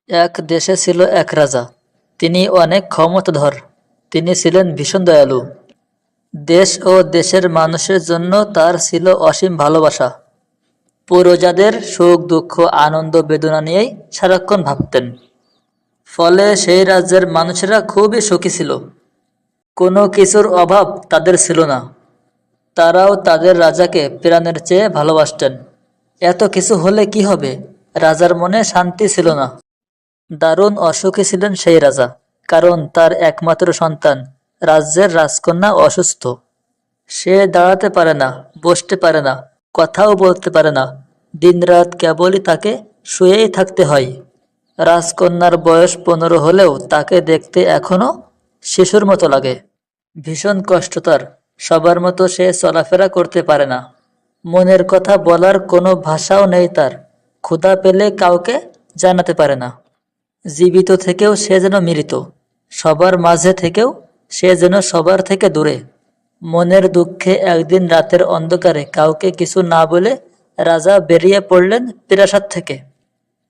এক দেশে ছিল এক রাজা। তিনি অনেক ক্ষমতাধর। তিনি ছিলেন ভীষণ দয়ালু। দেশ ও দেশের মানুষের জন্য তার ছিল অসীম ভালোবাসা। প্রজাদের সুখ দুঃখ আনন্দ বেদনা নিয়েই সারাক্ষণ ভাবতেন। ফলে সেই রাজ্যের মানুষেরা খুবই সুখী ছিল। কোনো কিছুর অভাব তাদের ছিল না। তারাও তাদের রাজাকে প্রাণের চেয়ে ভালোবাসতেন। এত কিছু হলে কি হবে? রাজার মনে শান্তি ছিল না। দারুণ অসুখী ছিলেন সেই রাজা, কারণ তার একমাত্র সন্তান রাজ্যের রাজকন্যা অসুস্থ। সে দাঁড়াতে পারে না, বসতে পারে না, কথাও বলতে পারে না। দিনরাত কেবলই তাকে শুয়েই থাকতে হয়। রাজকন্যার বয়স 15 হলেও তাকে দেখতে এখনো শিশুর মতো লাগে। ভীষণ কষ্ট তার। সবার মতো সে চলাফেরা করতে পারে না। মনের কথা বলার কোনো ভাষাও নেই তার। ক্ষুধা পেলে কাউকে জানাতে পারে না। জীবিত থেকেও সে যেন মৃত। সবার মাঝে থেকেও সে যেন সবার থেকে দূরে। মনের দুঃখে একদিন রাতের অন্ধকারে কাউকে কিছু না বলে রাজা বেরিয়ে পড়লেন প্রাসাদ থেকে।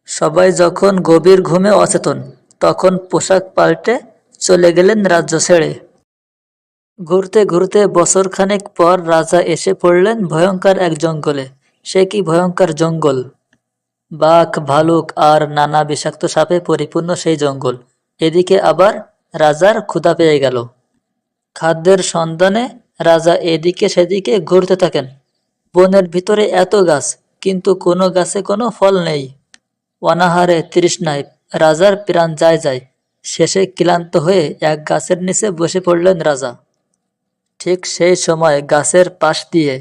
সবাই যখন গভীর ঘুমে অচেতন, তখন পোশাক পাল্টে চলে গেলেন রাজ্য ছেড়ে। ঘুরতে ঘুরতে বছরখানেক পর রাজা এসে পড়লেন ভয়ঙ্কর এক জঙ্গলে। সে কি ভয়ঙ্কর জঙ্গল! বাঘ, ভালুক আর নানা বিষাক্ত সাপে পরিপূর্ণ সেই জঙ্গল। এদিকে আবার রাজার ক্ষুধা পেয়ে গেল। খাদ্যের সন্ধানে রাজা এদিকে সেদিকে ঘুরতে থাকেন। বনের ভিতরে এত গাছ, কিন্তু কোনো গাছে কোনো ফল নেই। অনাহারে তৃষ্ণায় রাজার প্রাণ যায় যায়। শেষে ক্লান্ত হয়ে এক গাছের নিচে বসে পড়লেন রাজা। ঠিক সেই সময় গাছের পাশ দিয়ে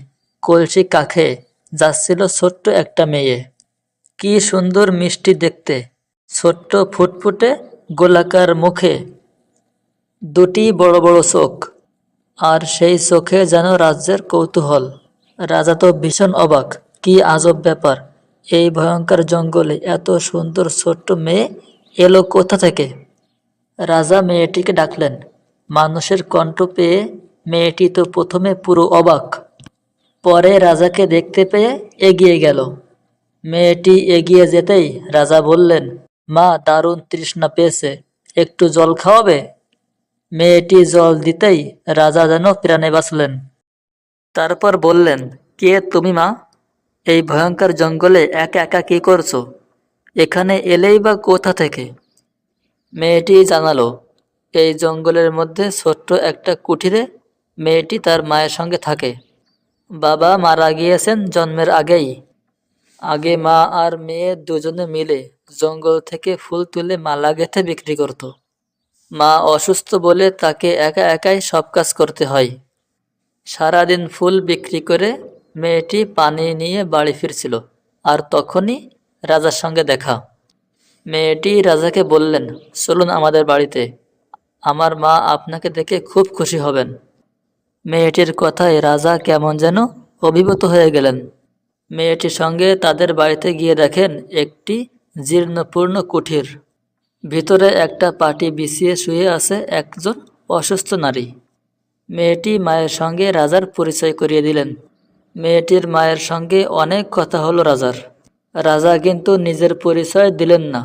কলসি কাঁখে যাচ্ছিল ছোট্ট একটা মেয়ে। কি সুন্দর মিষ্টি দেখতে! ছোট্ট ফুটফুটে গোলাকার মুখে দুটি বড় বড় চোখ, আর সেই চোখে যেন রাজ্যের কৌতূহল। রাজা তো ভীষণ অবাক। কি আজব ব্যাপার! এই ভয়ঙ্কর জঙ্গলে এত সুন্দর ছোট্ট মেয়ে এলো কোথা থেকে? রাজা মেয়েটিকে ডাকলেন। মানুষের কণ্ঠ পেয়ে মেয়েটি তো প্রথমে পুরো অবাক। পরে রাজাকে দেখতে পেয়ে এগিয়ে গেল। মেয়েটি এগিয়ে যেতেই রাজা বললেন, মা, দারুণ তৃষ্ণা পেয়েছে, একটু জল খাওয়াবে? মেয়েটি জল দিতেই রাজা যেন প্রাণে বাঁচলেন। তারপর বললেন, কে তুমি মা? এই ভয়ঙ্কর জঙ্গলে একা একা কি করছো? এখানে এলেই বা কোথা থেকে? মেয়েটি জানালো, এই জঙ্গলের মধ্যে ছোট্ট একটা কুঠিরে মেয়েটি তার মায়ের সঙ্গে থাকে। বাবা মারা গিয়েছেন জন্মের আগেই। আগে মা আর মেয়ে দুজনে মিলে জঙ্গল থেকে ফুল তুলে মালা গেঁথে বিক্রি করত। মা অসুস্থ বলে তাকে একা একাই সব কাজ করতে হয়। সারাদিন ফুল বিক্রি করে মেয়েটি পানি নিয়ে বাড়ি ফিরছিল, আর তখনই রাজার সঙ্গে দেখা। মেয়েটি রাজাকে বললেন, চলুন আমাদের বাড়িতে, আমার মা আপনাকে দেখে খুব খুশি হবেন। মেয়েটির কথায় রাজা কেমন যেন অভিভূত হয়ে গেলেন। মেয়েটির সঙ্গে তাদের বাড়িতে গিয়ে দেখেন একটি জীর্ণপূর্ণ কুঠির। ভিতরে একটা পাটি বিছিয়ে শুয়ে আছে একজন অসুস্থ নারী। মেয়েটি মায়ের সঙ্গে রাজার পরিচয় করিয়ে দিলেন। মেয়েটির মায়ের সঙ্গে অনেক কথা হলো রাজার। রাজা কিন্তু নিজের পরিচয় দিলেন না।